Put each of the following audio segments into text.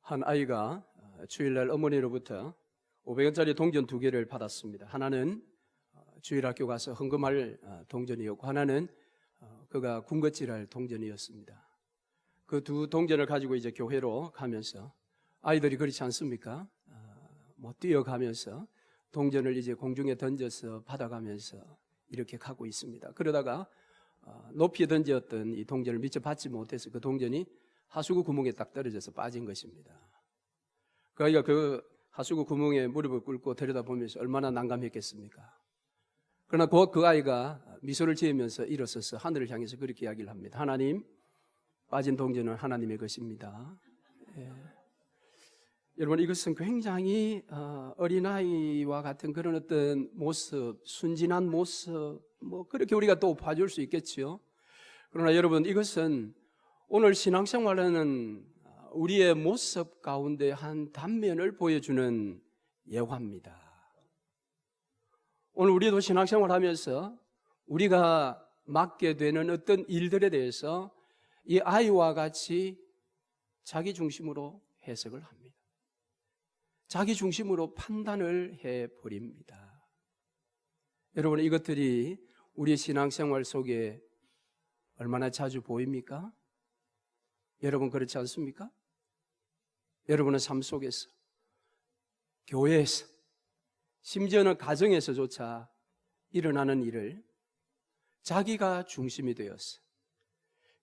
한 아이가 주일날 어머니로부터 500원짜리 동전 2개를 받았습니다. 하나는 주일학교 가서 헌금할 동전이었고 하나는 그가 군것질할 동전이었습니다. 그 두 동전을 가지고 이제 교회로 가면서 아이들이 그렇지 않습니까? 뛰어가면서 동전을 이제 공중에 던져서 받아가면서 이렇게 가고 있습니다. 그러다가 높이 던졌던 이 동전을 미처 받지 못해서 그 동전이 하수구 구멍에 딱 떨어져서 빠진 것입니다. 그 아이가 그 하수구 구멍에 무릎을 꿇고 들여다보면서 얼마나 난감했겠습니까? 그러나 그 아이가 미소를 지으면서 일어서서 하늘을 향해서 그렇게 이야기를 합니다. 하나님, 빠진 동전은 하나님의 것입니다. 예. 여러분, 이것은 굉장히 어린아이와 같은 그런 어떤 모습, 순진한 모습, 그렇게 우리가 또 봐줄 수 있겠지요. 그러나 여러분, 이것은 오늘 신앙생활에는 우리의 모습 가운데 한 단면을 보여주는 예화입니다. 오늘 우리도 신앙생활 하면서 우리가 맡게 되는 어떤 일들에 대해서 이 아이와 같이 자기 중심으로 해석을 합니다. 자기 중심으로 판단을 해버립니다. 여러분, 이것들이 우리 신앙생활 속에 얼마나 자주 보입니까? 여러분 그렇지 않습니까? 여러분의 삶 속에서, 교회에서, 심지어는 가정에서조차 일어나는 일을 자기가 중심이 되어서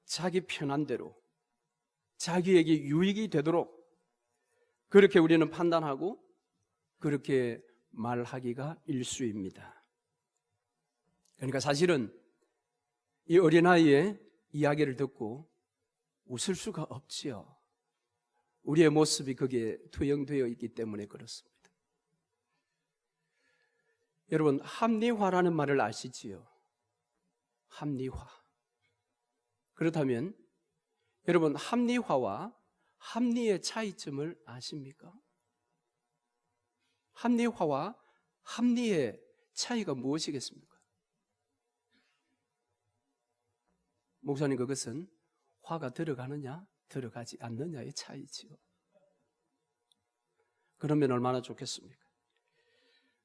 자기 편한 대로 자기에게 유익이 되도록 그렇게 우리는 판단하고 그렇게 말하기가 일쑤입니다. 그러니까 사실은 이 어린아이의 이야기를 듣고 웃을 수가 없지요. 우리의 모습이 거기에 투영되어 있기 때문에 그렇습니다. 여러분, 합리화라는 말을 아시지요? 합리화. 그렇다면 여러분, 합리화와 합리의 차이점을 아십니까? 합리화와 합리의 차이가 무엇이겠습니까? 목사님, 그것은 화가 들어가느냐 들어가지 않느냐의 차이지요. 그러면 얼마나 좋겠습니까?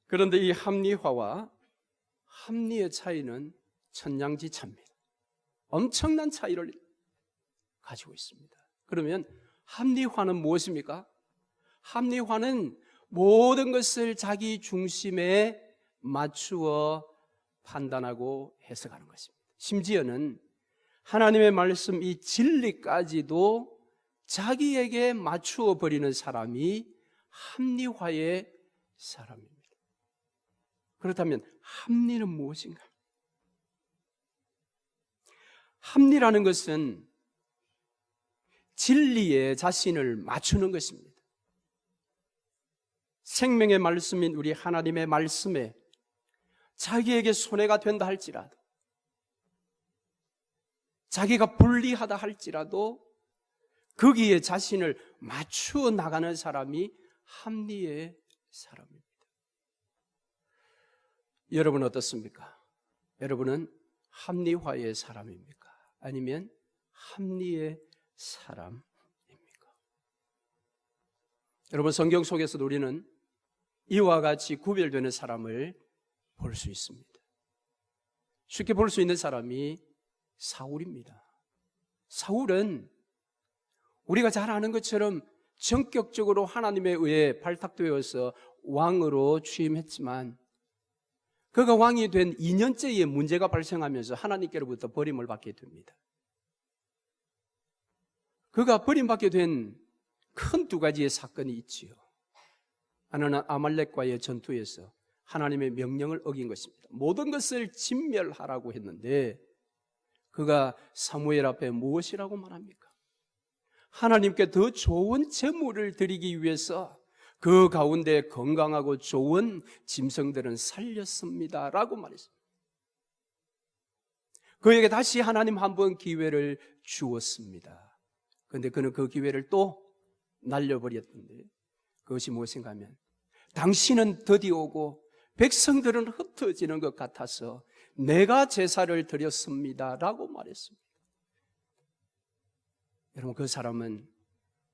그런데 이 합리화와 합리의 차이는 천냥지차입니다. 엄청난 차이를 가지고 있습니다. 그러면 합리화는 무엇입니까? 합리화는 모든 것을 자기 중심에 맞추어 판단하고 해석하는 것입니다. 심지어는 하나님의 말씀 이 진리까지도 자기에게 맞추어 버리는 사람이 합리화의 사람입니다. 그렇다면 합리는 무엇인가? 합리라는 것은 진리에 자신을 맞추는 것입니다. 생명의 말씀인 우리 하나님의 말씀에 자기에게 손해가 된다 할지라도, 자기가 불리하다 할지라도 거기에 자신을 맞추어 나가는 사람이 합리의 사람입니다. 여러분 어떻습니까? 여러분은 합리화의 사람입니까? 아니면 합리의 사람입니까? 여러분, 성경 속에서도 우리는 이와 같이 구별되는 사람을 볼 수 있습니다. 쉽게 볼 수 있는 사람이 사울입니다. 사울은 우리가 잘 아는 것처럼 전격적으로 하나님에 의해 발탁되어서 왕으로 취임했지만 그가 왕이 된 2년째에 문제가 발생하면서 하나님께로부터 버림을 받게 됩니다. 그가 버림받게 된 큰 2가지의 사건이 있지요. 하나는 아말렉과의 전투에서 하나님의 명령을 어긴 것입니다. 모든 것을 진멸하라고 했는데 그가 사무엘 앞에 무엇이라고 말합니까? 하나님께 더 좋은 제물을 드리기 위해서 그 가운데 건강하고 좋은 짐승들은 살렸습니다 라고 말했습니다. 그에게 다시 하나님 한 번 기회를 주었습니다. 그런데 그는 그 기회를 또 날려버렸던데 그것이 무엇인가 하면 당신은 더디오고 백성들은 흩어지는 것 같아서 내가 제사를 드렸습니다 라고 말했습니다. 여러분, 그 사람은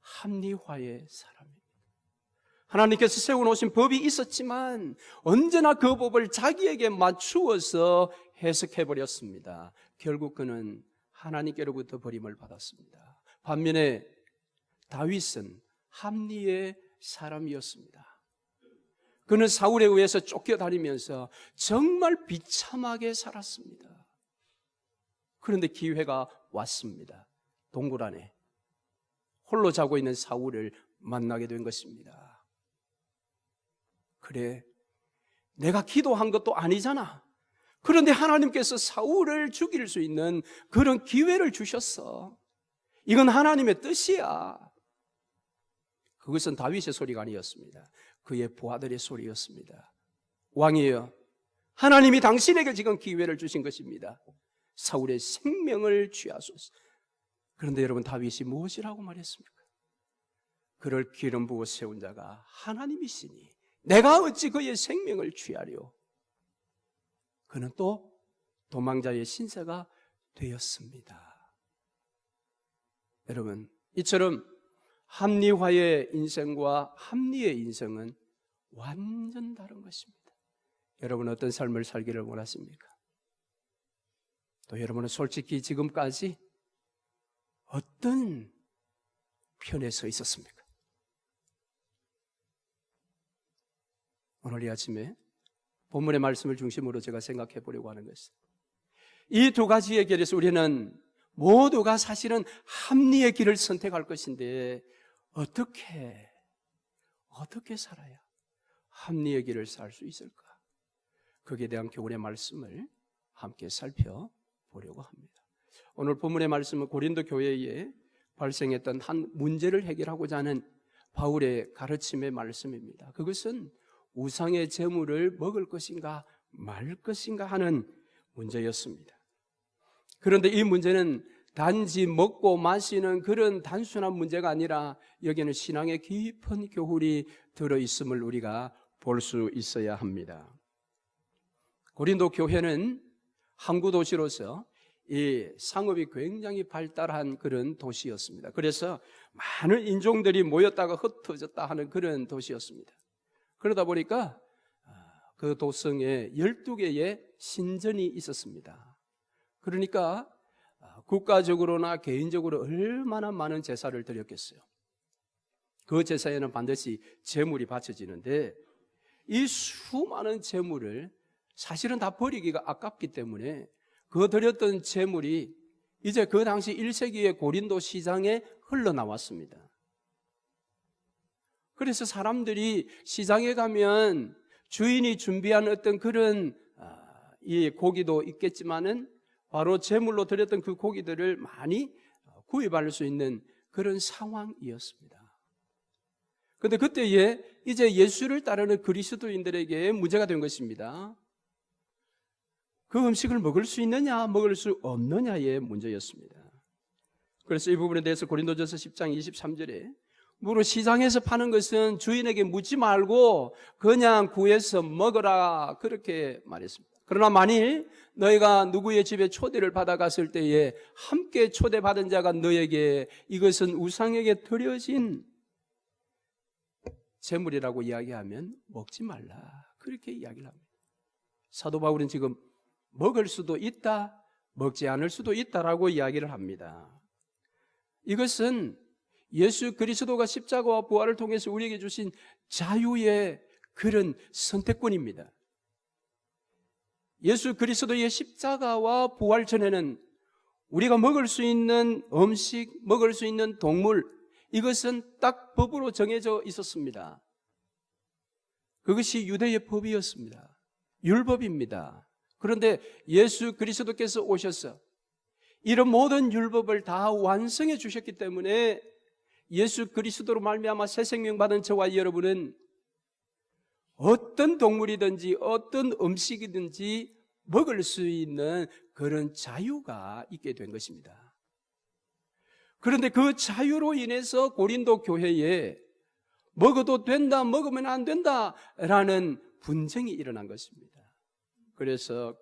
합리화의 사람입니다. 하나님께서 세워놓으신 법이 있었지만 언제나 그 법을 자기에게 맞추어서 해석해버렸습니다. 결국 그는 하나님께로부터 버림을 받았습니다. 반면에 다윗은 합리의 사람이었습니다. 그는 사울에 의해서 쫓겨다니면서 정말 비참하게 살았습니다. 그런데 기회가 왔습니다. 동굴 안에 홀로 자고 있는 사울을 만나게 된 것입니다. 그래, 내가 기도한 것도 아니잖아. 그런데 하나님께서 사울을 죽일 수 있는 그런 기회를 주셨어. 이건 하나님의 뜻이야. 그것은 다윗의 소리가 아니었습니다. 그의 부하들의 소리였습니다. 왕이여, 하나님이 당신에게 지금 기회를 주신 것입니다. 사울의 생명을 취하소서. 그런데 여러분, 다윗이 무엇이라고 말했습니까? 그를 기름 부어 세운 자가 하나님이시니 내가 어찌 그의 생명을 취하려. 그는 또 도망자의 신세가 되었습니다. 여러분, 이처럼 합리화의 인생과 합리의 인생은 완전 다른 것입니다. 여러분, 어떤 삶을 살기를 원하십니까? 또 여러분은 솔직히 지금까지 어떤 편에 서 있었습니까? 오늘 이 아침에 본문의 말씀을 중심으로 제가 생각해 보려고 하는 것은, 이 두 가지의 길에서 우리는 모두가 사실은 합리의 길을 선택할 것인데 어떻게 살아야 합리의 길을 살 수 있을까? 거기에 대한 교훈의 말씀을 함께 살펴보려고 합니다. 오늘 본문의 말씀은 고린도 교회에 발생했던 한 문제를 해결하고자 하는 바울의 가르침의 말씀입니다. 그것은 우상의 제물을 먹을 것인가 말 것인가 하는 문제였습니다. 그런데 이 문제는 단지 먹고 마시는 그런 단순한 문제가 아니라 여기에는 신앙의 깊은 교훈이 들어있음을 우리가 볼 수 있어야 합니다. 고린도 교회는 항구 도시로서 이 상업이 굉장히 발달한 그런 도시였습니다. 그래서 많은 인종들이 모였다가 흩어졌다 하는 그런 도시였습니다. 그러다 보니까 그 도성에 12개의 신전이 있었습니다. 그러니까 국가적으로나 개인적으로 얼마나 많은 제사를 드렸겠어요. 그 제사에는 반드시 제물이 바쳐지는데 이 수많은 제물을 사실은 다 버리기가 아깝기 때문에 그 드렸던 제물이 이제 그 당시 1세기의 고린도 시장에 흘러나왔습니다. 그래서 사람들이 시장에 가면 주인이 준비한 어떤 그런 이 고기도 있겠지만은 바로 제물로 드렸던 그 고기들을 많이 구입할 수 있는 그런 상황이었습니다. 그런데 그때에 이제 예수를 따르는 그리스도인들에게 문제가 된 것입니다. 그 음식을 먹을 수 있느냐 먹을 수 없느냐의 문제였습니다. 그래서 이 부분에 대해서 고린도전서 10장 23절에 무릇 시장에서 파는 것은 주인에게 묻지 말고 그냥 구해서 먹어라, 그렇게 말했습니다. 그러나 만일 너희가 누구의 집에 초대를 받아갔을 때에 함께 초대받은 자가 너에게 이것은 우상에게 드려진 제물이라고 이야기하면 먹지 말라, 그렇게 이야기를 합니다. 사도 바울은 지금 먹을 수도 있다, 먹지 않을 수도 있다라고 이야기를 합니다. 이것은 예수 그리스도가 십자가와 부활을 통해서 우리에게 주신 자유의 그런 선택권입니다. 예수 그리스도의 십자가와 부활 전에는 우리가 먹을 수 있는 음식, 먹을 수 있는 동물, 이것은 딱 법으로 정해져 있었습니다. 그것이 유대의 법이었습니다. 율법입니다. 그런데 예수 그리스도께서 오셔서 이런 모든 율법을 다 완성해 주셨기 때문에 예수 그리스도로 말미암아 새 생명 받은 저와 여러분은 어떤 동물이든지 어떤 음식이든지 먹을 수 있는 그런 자유가 있게 된 것입니다. 그런데 그 자유로 인해서 고린도 교회에 먹어도 된다, 먹으면 안 된다라는 분쟁이 일어난 것입니다. 그래서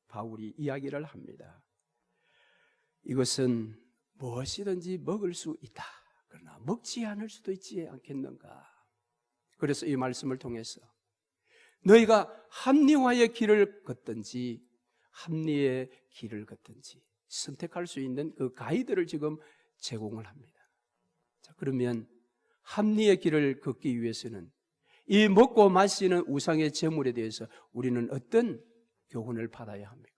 바울이 이야기를 합니다. 이것은 무엇이든지 먹을 수 있다, 그러나 먹지 않을 수도 있지 않겠는가. 그래서 이 말씀을 통해서 너희가 합리화의 길을 걷든지 합리의 길을 걷든지 선택할 수 있는 그 가이드를 지금 제공을 합니다. 자, 그러면 합리의 길을 걷기 위해서는 이 먹고 마시는 우상의 제물에 대해서 우리는 어떤 교훈을 받아야 합니까?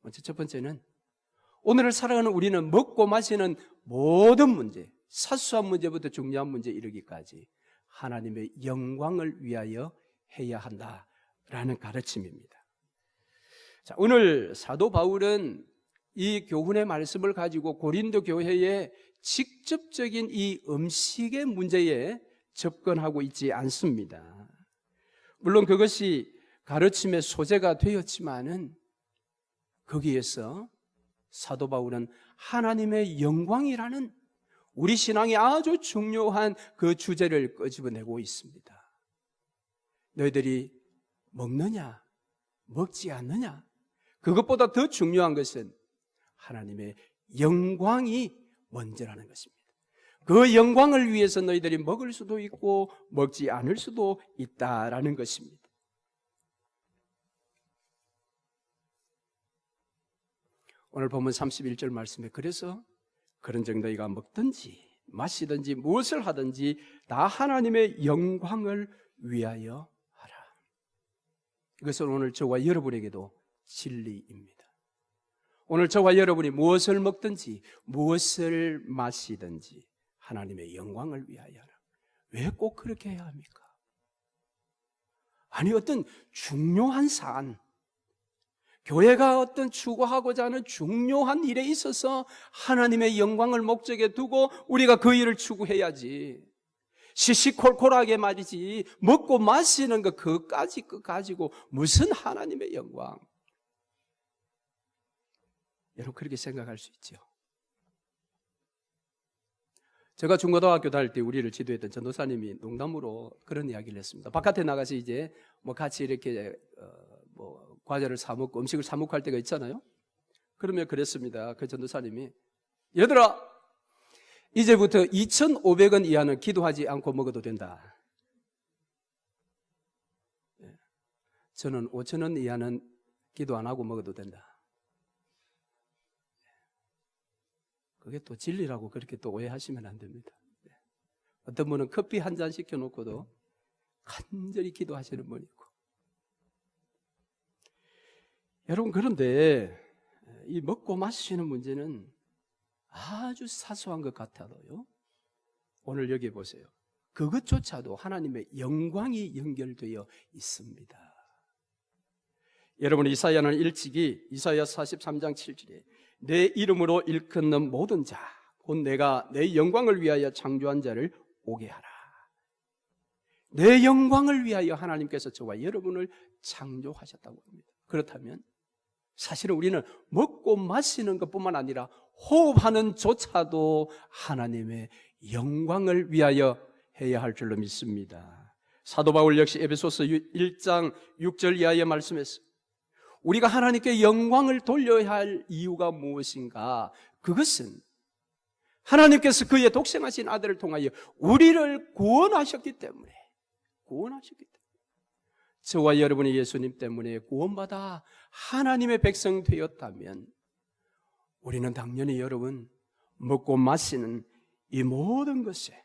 먼저 첫 번째는 오늘을 살아가는 우리는 먹고 마시는 모든 문제, 사소한 문제부터 중요한 문제 이르기까지 하나님의 영광을 위하여 해야 한다라는 가르침입니다. 자, 오늘 사도 바울은 이 교훈의 말씀을 가지고 고린도 교회의 직접적인 이 음식의 문제에 접근하고 있지 않습니다. 물론 그것이 가르침의 소재가 되었지만은 거기에서 사도 바울은 하나님의 영광이라는 우리 신앙에 아주 중요한 그 주제를 끄집어내고 있습니다. 너희들이 먹느냐, 먹지 않느냐, 그것보다 더 중요한 것은 하나님의 영광이 먼저라는 것입니다. 그 영광을 위해서 너희들이 먹을 수도 있고 먹지 않을 수도 있다라는 것입니다. 오늘 본문 31절 말씀에 그래서 그런즉 너희가 먹든지 마시든지 무엇을 하든지 다 하나님의 영광을 위하여 하라. 이것은 오늘 저와 여러분에게도 진리입니다. 오늘 저와 여러분이 무엇을 먹든지 무엇을 마시든지 하나님의 영광을 위하여 하라. 왜 꼭 그렇게 해야 합니까? 아니 어떤 중요한 사안, 교회가 어떤 추구하고자 하는 중요한 일에 있어서 하나님의 영광을 목적에 두고 우리가 그 일을 추구해야지. 시시콜콜하게 말이지 먹고 마시는 것 그것까지 가지고 무슨 하나님의 영광. 여러분 그렇게 생각할 수 있죠. 제가 중고등학교 다닐 때 우리를 지도했던 전도사님이 농담으로 그런 이야기를 했습니다. 바깥에 나가서 이제 뭐 같이 이렇게 과자를 사 먹고 음식을 사 먹고 할 때가 있잖아요. 그러면 그랬습니다. 그 전도사님이 얘들아 이제부터 2,500원 이하는 기도하지 않고 먹어도 된다. 저는 5,000원 이하는 기도 안 하고 먹어도 된다. 그게 또 진리라고 그렇게 또 오해하시면 안 됩니다. 어떤 분은 커피 한 잔 시켜놓고도 간절히 기도하시는 분이 있고. 여러분 그런데 이 먹고 마시는 문제는 아주 사소한 것 같아도요. 오늘 여기 보세요. 그것조차도 하나님의 영광이 연결되어 있습니다. 여러분 이사야는 일찍이 이사야 43장 7절에 내 이름으로 일컫는 모든 자 곧 내가 내 영광을 위하여 창조한 자를 오게 하라. 내 영광을 위하여 하나님께서 저와 여러분을 창조하셨다고 합니다. 그렇다면 사실은 우리는 먹고 마시는 것뿐만 아니라 호흡하는 조차도 하나님의 영광을 위하여 해야 할 줄로 믿습니다. 사도 바울 역시 에베소서 1장 6절 이하의 말씀에서 우리가 하나님께 영광을 돌려야 할 이유가 무엇인가? 그것은 하나님께서 그의 독생하신 아들을 통하여 우리를 구원하셨기 때문에 저와 여러분이 예수님 때문에 구원받아 하나님의 백성 되었다면 우리는 당연히 여러분 먹고 마시는 이 모든 것에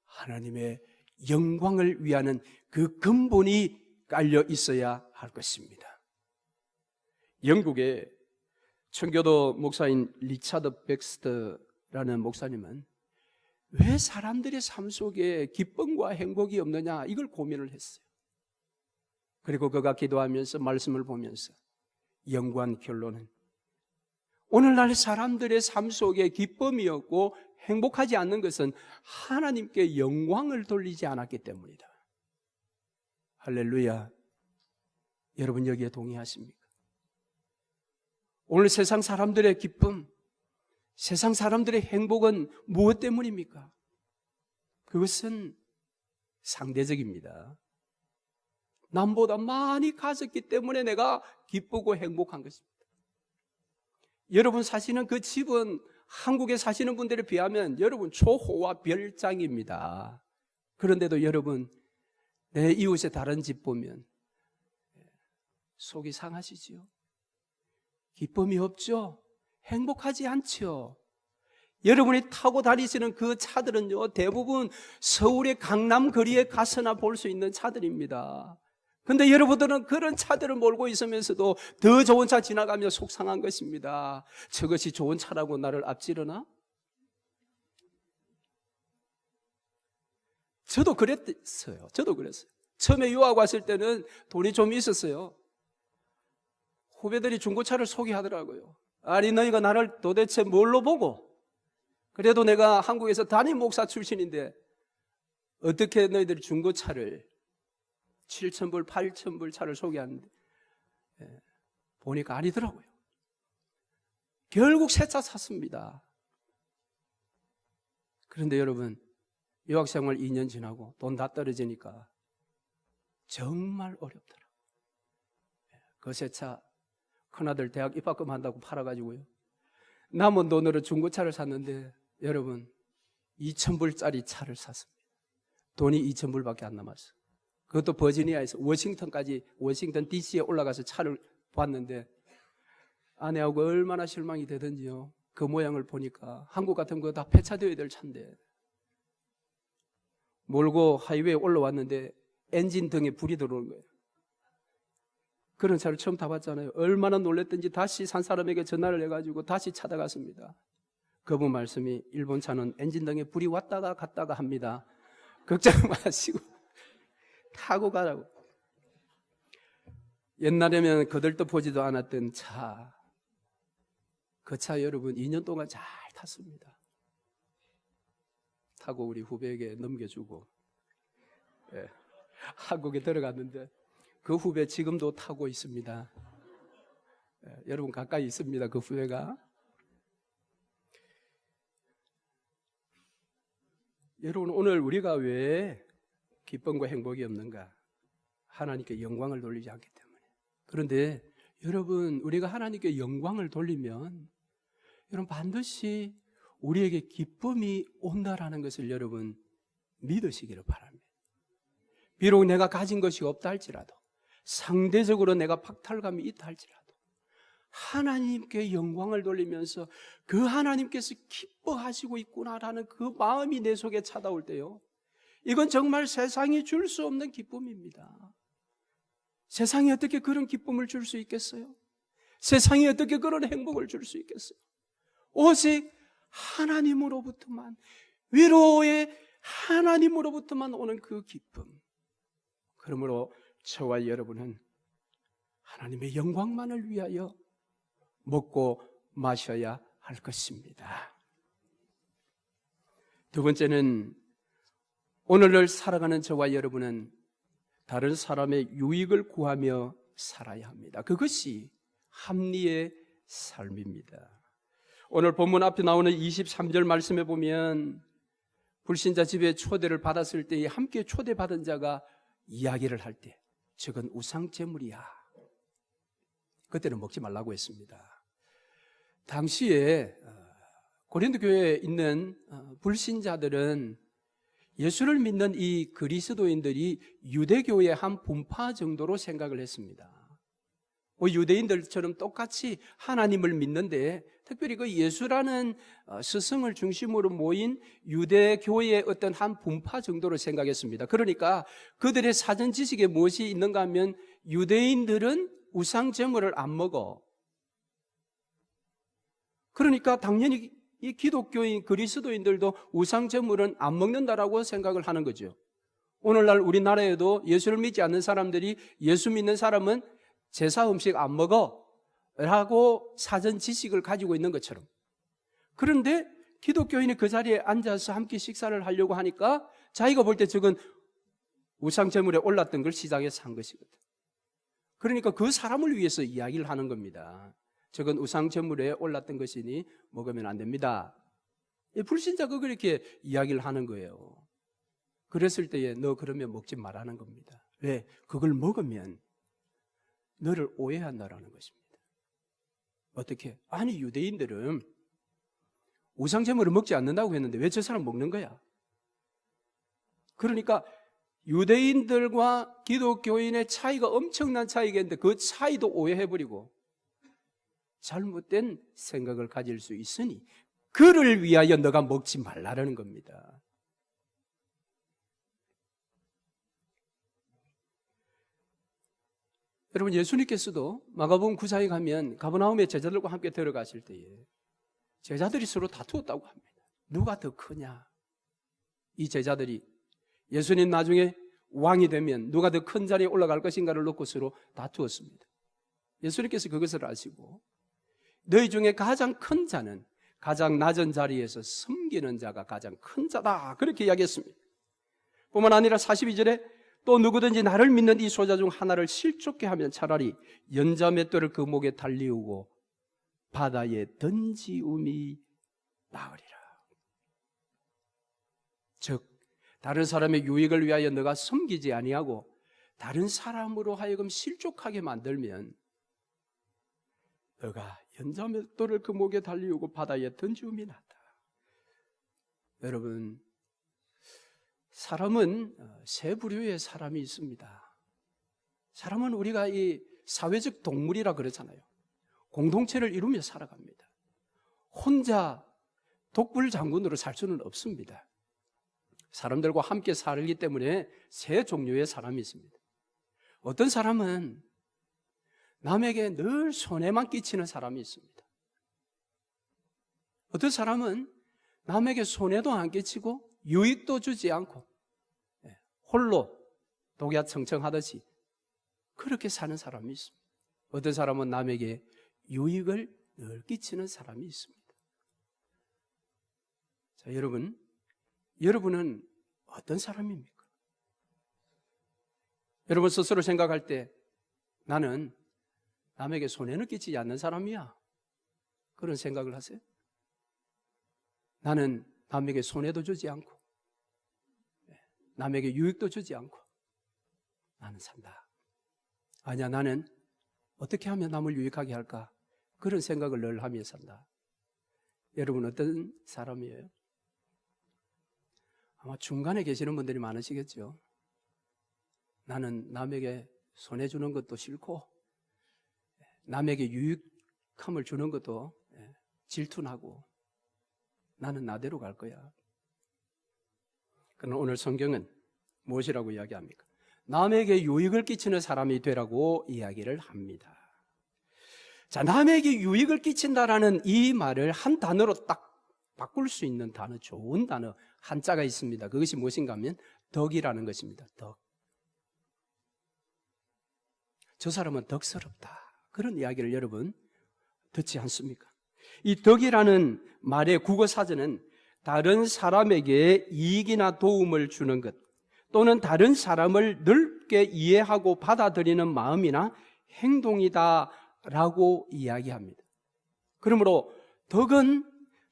하나님의 영광을 위하는 그 근본이 깔려 있어야 할 것입니다. 영국의 청교도 목사인 리차드 백스터라는 목사님은 왜 사람들의 삶 속에 기쁨과 행복이 없느냐 이걸 고민을 했어요. 그리고 그가 기도하면서 말씀을 보면서 연구한 결론은 오늘날 사람들의 삶 속에 기쁨이 없고 행복하지 않는 것은 하나님께 영광을 돌리지 않았기 때문이다. 할렐루야. 여러분 여기에 동의하십니까? 오늘 세상 사람들의 기쁨, 세상 사람들의 행복은 무엇 때문입니까? 그것은 상대적입니다. 남보다 많이 가졌기 때문에 내가 기쁘고 행복한 것입니다. 여러분 사시는 그 집은 한국에 사시는 분들에 비하면 여러분 초호화 별장입니다. 그런데도 여러분 내 이웃의 다른 집 보면 속이 상하시지요? 기쁨이 없죠? 행복하지 않죠? 여러분이 타고 다니시는 그 차들은요, 대부분 서울의 강남 거리에 가서나 볼 수 있는 차들입니다. 근데 여러분들은 그런 차들을 몰고 있으면서도 더 좋은 차 지나가며 속상한 것입니다. 저것이 좋은 차라고 나를 앞지르나? 저도 그랬어요. 처음에 유학 왔을 때는 돈이 좀 있었어요. 후배들이 중고차를 소개하더라고요. 아니, 너희가 나를 도대체 뭘로 보고? 그래도 내가 한국에서 담임 목사 출신인데 어떻게 너희들이 중고차를 7,000불, 8,000불 차를 소개하는데 보니까 아니더라고요. 결국 새 차 샀습니다. 그런데 여러분, 유학생활 2년 지나고 돈 다 떨어지니까 정말 어렵더라고요. 그 새 차 큰아들 대학 입학금 한다고 팔아가지고요, 남은 돈으로 중고차를 샀는데 여러분 2,000불짜리 차를 샀습니다. 돈이 2,000불밖에 안 남았어요. 그것도 버지니아에서 워싱턴 DC에 올라가서 차를 봤는데 아내하고 얼마나 실망이 되든지요. 그 모양을 보니까 한국 같은 거 다 폐차되어야 될 차인데, 몰고 하이웨이에 올라왔는데 엔진 등에 불이 들어오는 거예요. 그런 차를 처음 타봤잖아요. 얼마나 놀랬던지 다시 산 사람에게 전화를 해가지고 다시 찾아갔습니다. 그분 말씀이, 일본 차는 엔진 등에 불이 왔다가 갔다가 합니다. 걱정 마시고 타고 가라고. 옛날에는 거들떠 보지도 않았던 차, 그 차 여러분 2년 동안 잘 탔습니다. 타고 우리 후배에게 넘겨주고, 한국에 들어갔는데 그 후배 지금도 타고 있습니다. 여러분 가까이 있습니다. 그 후배가. 여러분, 오늘 우리가 왜 기쁨과 행복이 없는가? 하나님께 영광을 돌리지 않기 때문에. 그런데 여러분, 우리가 하나님께 영광을 돌리면 여러분 반드시 우리에게 기쁨이 온다라는 것을 여러분 믿으시기를 바랍니다. 비록 내가 가진 것이 없다 할지라도, 상대적으로 내가 박탈감이 있다 할지라도 하나님께 영광을 돌리면서 그 하나님께서 기뻐하시고 있구나라는 그 마음이 내 속에 찾아올 때요, 이건 정말 세상이 줄 수 없는 기쁨입니다. 세상이 어떻게 그런 기쁨을 줄 수 있겠어요? 세상이 어떻게 그런 행복을 줄 수 있겠어요? 오직 하나님으로부터만, 위로의 하나님으로부터만 오는 그 기쁨. 그러므로 저와 여러분은 하나님의 영광만을 위하여 먹고 마셔야 할 것입니다. 두 번째는, 오늘을 살아가는 저와 여러분은 다른 사람의 유익을 구하며 살아야 합니다. 그것이 합리의 삶입니다. 오늘 본문 앞에 나오는 23절 말씀에 보면 불신자 집에 초대를 받았을 때 함께 초대받은 자가 이야기를 할 때, 저건 우상제물이야, 그때는 먹지 말라고 했습니다. 당시에 고린도 교회에 있는 불신자들은 예수를 믿는 이 그리스도인들이 유대교의 한 분파 정도로 생각을 했습니다. 유대인들처럼 똑같이 하나님을 믿는데, 특별히 그 예수라는 스승을 중심으로 모인 유대교의 어떤 한 분파 정도로 생각했습니다. 그러니까 그들의 사전 지식에 무엇이 있는가 하면, 유대인들은 우상제물을 안 먹어. 그러니까 당연히 이 기독교인 그리스도인들도 우상제물은 안 먹는다라고 생각을 하는 거죠. 오늘날 우리나라에도 예수를 믿지 않는 사람들이 예수 믿는 사람은 제사 음식 안 먹어 라고 사전 지식을 가지고 있는 것처럼. 그런데 기독교인이 그 자리에 앉아서 함께 식사를 하려고 하니까 자기가 볼 때 저건 우상제물에 올랐던 걸 시장에서 산 것이거든. 그러니까 그 사람을 위해서 이야기를 하는 겁니다. 저건 우상제물에 올랐던 것이니 먹으면 안 됩니다. 불신자가 그렇게 이야기를 하는 거예요. 그랬을 때에 너 그러면 먹지 말라는 겁니다. 왜? 그걸 먹으면 너를 오해한다라는 것입니다. 어떻게? 아니, 유대인들은 우상제물을 먹지 않는다고 했는데 왜 저 사람 먹는 거야? 그러니까 유대인들과 기독교인의 차이가 엄청난 차이겠는데 그 차이도 오해해버리고 잘못된 생각을 가질 수 있으니 그를 위하여 너가 먹지 말라는 겁니다. 여러분, 예수님께서도 마가복음 9장에 가면 가버나움의 제자들과 함께 들어가실 때에 제자들이 서로 다투었다고 합니다. 누가 더 크냐? 이 제자들이 예수님 나중에 왕이 되면 누가 더 큰 자리에 올라갈 것인가를 놓고 서로 다투었습니다. 예수님께서 그것을 아시고 너희 중에 가장 큰 자는 가장 낮은 자리에서 섬기는 자가 가장 큰 자다, 그렇게 이야기했습니다. 뿐만 아니라 42절에 또 누구든지 나를 믿는 이 소자 중 하나를 실족게 하면 차라리 연자 맷돌을 그 목에 달리우고 바다에 던지움이 나으리라. 즉 다른 사람의 유익을 위하여 너가 섬기지 아니하고 다른 사람으로 하여금 실족하게 만들면 너가 연자 맷돌을 그 목에 달리우고 바다에 던지움이 나다. 여러분, 사람은 세 부류의 사람이 있습니다. 사람은 우리가 이 사회적 동물이라 그러잖아요. 공동체를 이루며 살아갑니다. 혼자 독불장군으로 살 수는 없습니다. 사람들과 함께 살기 때문에 세 종류의 사람이 있습니다. 어떤 사람은 남에게 늘 손해만 끼치는 사람이 있습니다. 어떤 사람은 남에게 손해도 안 끼치고 유익도 주지 않고 홀로 독야청청하듯이 그렇게 사는 사람이 있습니다. 어떤 사람은 남에게 유익을 늘 끼치는 사람이 있습니다. 자, 여러분은 어떤 사람입니까? 여러분 스스로 생각할 때 나는 남에게 손해는 끼치지 않는 사람이야, 그런 생각을 하세요? 나는 남에게 손해도 주지 않고 남에게 유익도 주지 않고 나는 산다. 아니야, 나는 어떻게 하면 남을 유익하게 할까, 그런 생각을 늘 하며 산다. 여러분 어떤 사람이에요? 아마 중간에 계시는 분들이 많으시겠죠. 나는 남에게 손해 주는 것도 싫고 남에게 유익함을 주는 것도 질투나고 나는 나대로 갈 거야. 그러나 오늘 성경은 무엇이라고 이야기합니까? 남에게 유익을 끼치는 사람이 되라고 이야기를 합니다. 자, 남에게 유익을 끼친다라는 이 말을 한 단어로 딱 바꿀 수 있는 단어, 좋은 단어 한자가 있습니다. 그것이 무엇인가 하면 덕이라는 것입니다. 덕. 저 사람은 덕스럽다, 그런 이야기를 여러분 듣지 않습니까? 이 덕이라는 말의 국어 사전은 다른 사람에게 이익이나 도움을 주는 것 또는 다른 사람을 넓게 이해하고 받아들이는 마음이나 행동이다라고 이야기합니다. 그러므로 덕은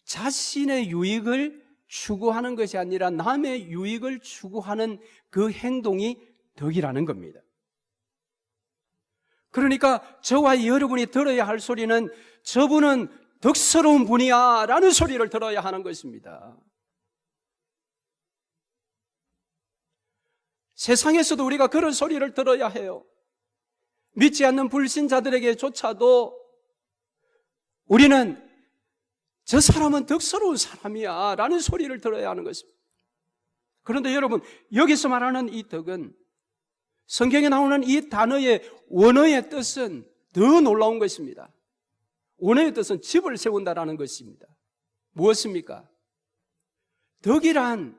자신의 유익을 추구하는 것이 아니라 남의 유익을 추구하는 그 행동이 덕이라는 겁니다. 그러니까 저와 여러분이 들어야 할 소리는 저분은 덕스러운 분이야 라는 소리를 들어야 하는 것입니다. 세상에서도 우리가 그런 소리를 들어야 해요. 믿지 않는 불신자들에게조차도 우리는 저 사람은 덕스러운 사람이야 라는 소리를 들어야 하는 것입니다. 그런데 여러분, 여기서 말하는 이 덕은, 성경에 나오는 이 단어의 원어의 뜻은 더 놀라운 것입니다. 원어의 뜻은 집을 세운다라는 것입니다. 무엇입니까? 덕이란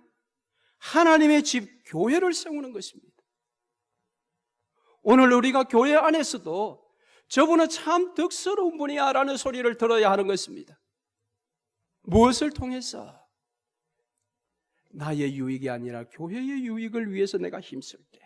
하나님의 집, 교회를 세우는 것입니다. 오늘 우리가 교회 안에서도 저분은 참 덕스러운 분이야 라는 소리를 들어야 하는 것입니다. 무엇을 통해서? 나의 유익이 아니라 교회의 유익을 위해서 내가 힘쓸 때.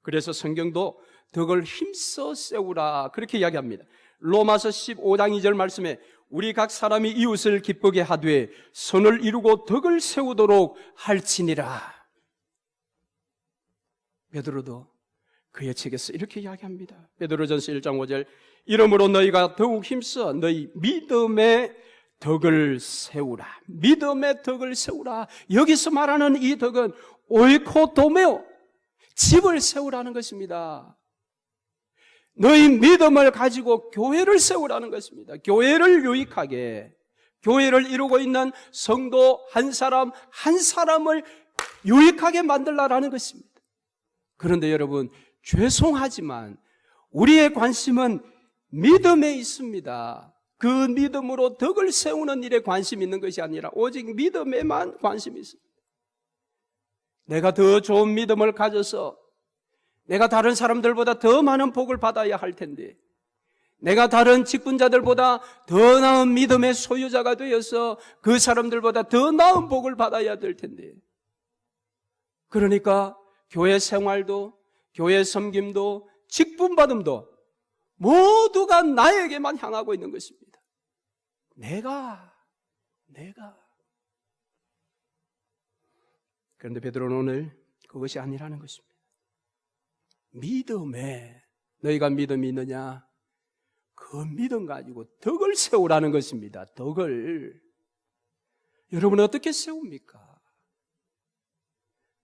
그래서 성경도 덕을 힘써 세우라 그렇게 이야기합니다. 로마서 15장 2절 말씀에 우리 각 사람이 이웃을 기쁘게 하되 선을 이루고 덕을 세우도록 할지니라. 베드로도 그의 책에서 이렇게 이야기합니다. 베드로전서 1장 5절 이러므로 너희가 더욱 힘써 너희 믿음의 덕을 세우라. 믿음의 덕을 세우라. 여기서 말하는 이 덕은 오이코도메오, 집을 세우라는 것입니다. 너희 믿음을 가지고 교회를 세우라는 것입니다. 교회를 유익하게, 교회를 이루고 있는 성도 한 사람 한 사람을 유익하게 만들라라는 것입니다. 그런데 여러분, 죄송하지만 우리의 관심은 믿음에 있습니다. 그 믿음으로 덕을 세우는 일에 관심이 있는 것이 아니라 오직 믿음에만 관심이 있습니다. 내가 더 좋은 믿음을 가져서 내가 다른 사람들보다 더 많은 복을 받아야 할 텐데, 내가 다른 직분자들보다 더 나은 믿음의 소유자가 되어서 그 사람들보다 더 나은 복을 받아야 될 텐데, 그러니까 교회 생활도, 교회 섬김도, 직분받음도 모두가 나에게만 향하고 있는 것입니다. 내가. 그런데 베드로는 오늘 그것이 아니라는 것입니다. 믿음에 너희가 믿음이 있느냐? 그 믿음 가지고 덕을 세우라는 것입니다. 덕을. 여러분 어떻게 세웁니까?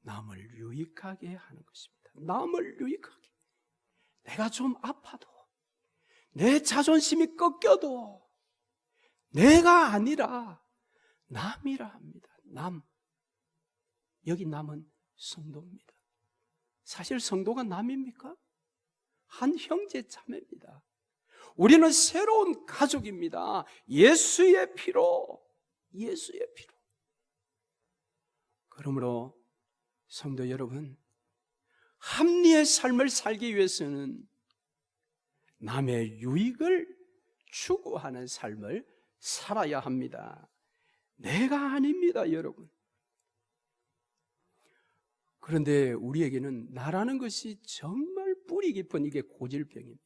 남을 유익하게 하는 것입니다. 남을 유익하게. 내가 좀 아파도, 내 자존심이 꺾여도 내가 아니라 남이라 합니다. 남. 여기 남은 성도입니다. 사실 성도가 남입니까? 한 형제 자매입니다. 우리는 새로운 가족입니다. 예수의 피로. 그러므로 성도 여러분, 합리의 삶을 살기 위해서는 남의 유익을 추구하는 삶을 살아야 합니다. 내가 아닙니다, 여러분. 그런데 우리에게는 나라는 것이 정말 뿌리 깊은 이게 고질병입니다.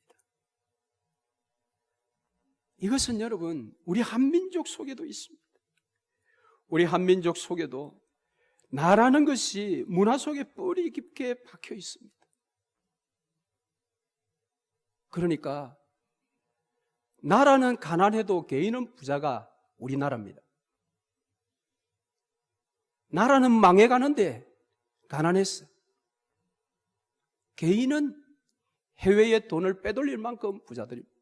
이것은 여러분, 우리 한민족 속에도 있습니다. 우리 한민족 속에도 나라는 것이 문화 속에 뿌리 깊게 박혀 있습니다. 그러니까 나라는 가난해도 개인은 부자가 우리나라입니다. 나라는 망해가는데 가난했어. 개인은 해외에 돈을 빼돌릴 만큼 부자들입니다.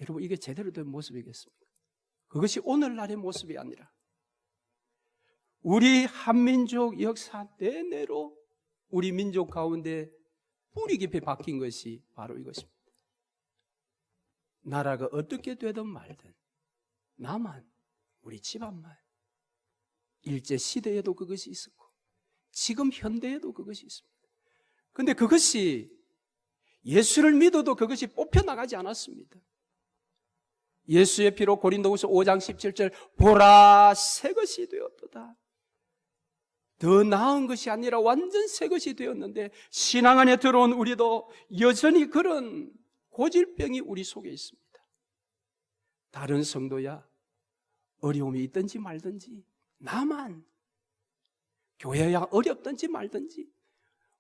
여러분, 이게 제대로 된 모습이겠습니까? 그것이 오늘날의 모습이 아니라 우리 한민족 역사 내내로 우리 민족 가운데 뿌리 깊이 박힌 것이 바로 이것입니다. 나라가 어떻게 되든 말든 나만, 우리 집안만. 일제시대에도 그것이 있었고 지금 현대에도 그것이 있습니다. 그런데 그것이 예수를 믿어도 그것이 뽑혀나가지 않았습니다. 예수의 피로 고린도후서 5장 17절 보라 새 것이 되었도다. 더 나은 것이 아니라 완전 새 것이 되었는데 신앙 안에 들어온 우리도 여전히 그런 고질병이 우리 속에 있습니다. 다른 성도야 어려움이 있든지 말든지 나만 교회야 어렵든지 말든지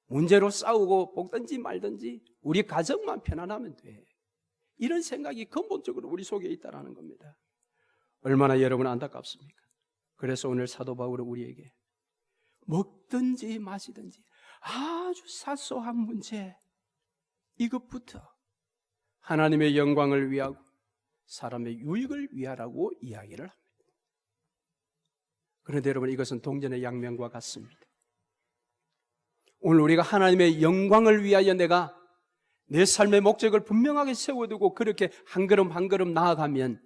문제로 싸우고 볶든지 말든지 우리 가정만 편안하면 돼. 이런 생각이 근본적으로 우리 속에 있다는 겁니다. 얼마나 여러분 안타깝습니까? 그래서 오늘 사도 바울은 우리에게 먹든지 마시든지 아주 사소한 문제 이것부터 하나님의 영광을 위하고 사람의 유익을 위하라고 이야기를 합니다. 그런데 여러분 이것은 동전의 양면과 같습니다. 오늘 우리가 하나님의 영광을 위하여 내가 내 삶의 목적을 분명하게 세워두고 그렇게 한 걸음 한 걸음 나아가면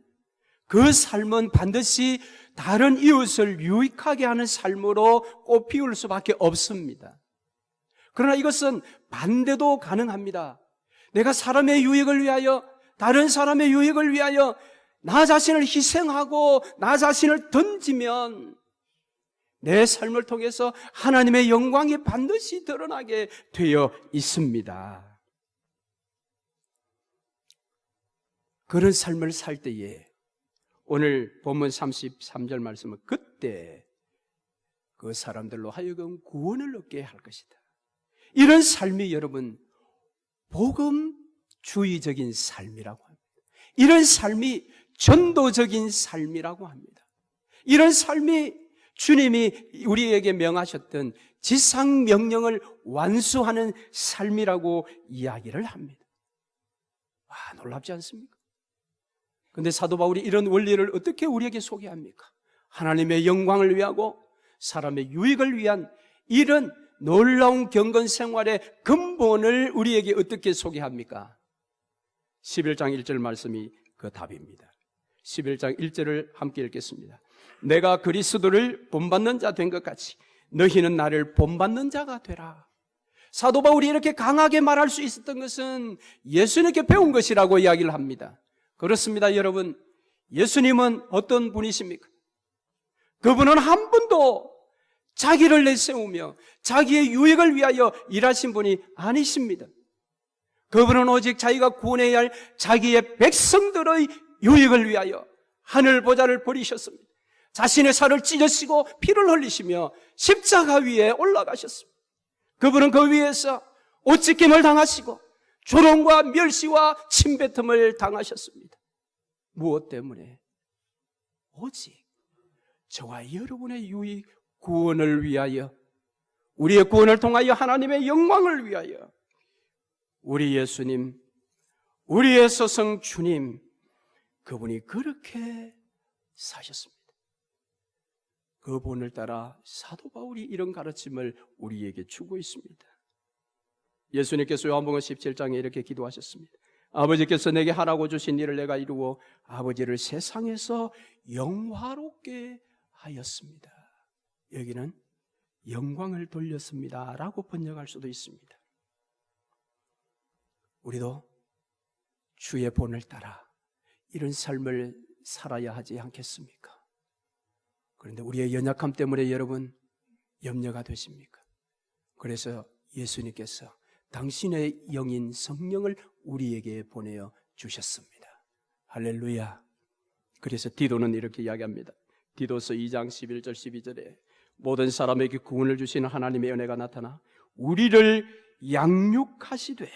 그 삶은 반드시 다른 이웃을 유익하게 하는 삶으로 꽃피울 수밖에 없습니다. 그러나 이것은 반대도 가능합니다. 내가 사람의 유익을 위하여, 다른 사람의 유익을 위하여 나 자신을 희생하고 나 자신을 던지면 내 삶을 통해서 하나님의 영광이 반드시 드러나게 되어 있습니다. 그런 삶을 살 때에 오늘 본문 33절 말씀은 그때 그 사람들로 하여금 구원을 얻게 할 것이다. 이런 삶이 여러분 복음주의적인 삶이라고 합니다. 이런 삶이 전도적인 삶이라고 합니다. 이런 삶이 주님이 우리에게 명하셨던 지상 명령을 완수하는 삶이라고 이야기를 합니다. 놀랍지 않습니까? 그런데 사도 바울이 이런 원리를 어떻게 우리에게 소개합니까? 하나님의 영광을 위하고 사람의 유익을 위한 이런 놀라운 경건 생활의 근본을 우리에게 어떻게 소개합니까? 11장 1절 말씀이 그 답입니다. 11장 1절을 함께 읽겠습니다. 내가 그리스도를 본받는 자 된 것 같이 너희는 나를 본받는 자가 되라. 사도 바울이 이렇게 강하게 말할 수 있었던 것은 예수님께 배운 것이라고 이야기를 합니다. 그렇습니다, 여러분. 예수님은 어떤 분이십니까? 그분은 한 번도 자기를 내세우며 자기의 유익을 위하여 일하신 분이 아니십니다. 그분은 오직 자기가 구원해야 할 자기의 백성들의 유익을 위하여 하늘 보좌를 버리셨습니다. 자신의 살을 찢으시고 피를 흘리시며 십자가 위에 올라가셨습니다. 그분은 그 위에서 옷찢김을 당하시고 조롱과 멸시와 침뱉음을 당하셨습니다. 무엇 때문에? 오직 저와 여러분의 유익, 구원을 위하여, 우리의 구원을 통하여 하나님의 영광을 위하여 우리 예수님, 우리의 스승 주님, 그분이 그렇게 사셨습니다. 그 본을 따라 사도 바울이 이런 가르침을 우리에게 주고 있습니다. 예수님께서 요한복음 17장에 이렇게 기도하셨습니다. 아버지께서 내게 하라고 주신 일을 내가 이루어 아버지를 세상에서 영화롭게 하였습니다. 여기는 영광을 돌렸습니다 라고 번역할 수도 있습니다. 우리도 주의 본을 따라 이런 삶을 살아야 하지 않겠습니까? 그런데 우리의 연약함 때문에 여러분 염려가 되십니까? 그래서 예수님께서 당신의 영인 성령을 우리에게 보내어 주셨습니다. 할렐루야. 그래서 디도는 이렇게 이야기합니다. 디도서 2장 11절 12절에 모든 사람에게 구원을 주시는 하나님의 은혜가 나타나 우리를 양육하시되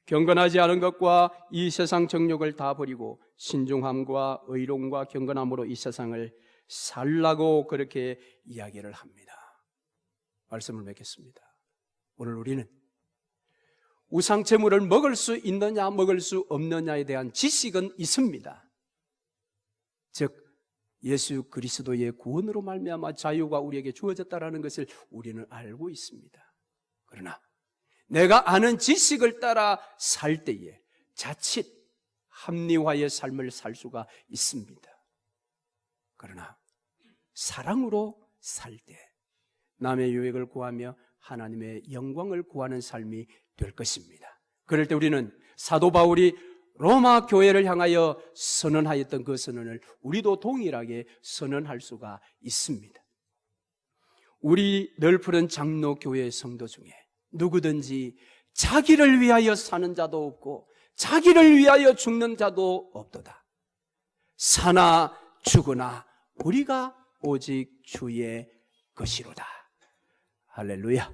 경건하지 않은 것과 이 세상 정욕을 다 버리고 신중함과 의로움과 경건함으로 이 세상을 살라고 그렇게 이야기를 합니다. 말씀을 맺겠습니다. 오늘 우리는 우상 제물을 먹을 수 있느냐 먹을 수 없느냐에 대한 지식은 있습니다. 즉 예수 그리스도의 구원으로 말미암아 자유가 우리에게 주어졌다는 것을 우리는 알고 있습니다. 그러나 내가 아는 지식을 따라 살 때에 자칫 합리화의 삶을 살 수가 있습니다. 그러나 사랑으로 살 때 남의 유익을 구하며 하나님의 영광을 구하는 삶이 될 것입니다. 그럴 때 우리는 사도 바울이 로마 교회를 향하여 선언하였던 그 선언을 우리도 동일하게 선언할 수가 있습니다. 우리 널푸른 장로교회 성도 중에 누구든지 자기를 위하여 사는 자도 없고 자기를 위하여 죽는 자도 없도다. 사나 죽으나 우리가 오직 주의 것이로다. 할렐루야.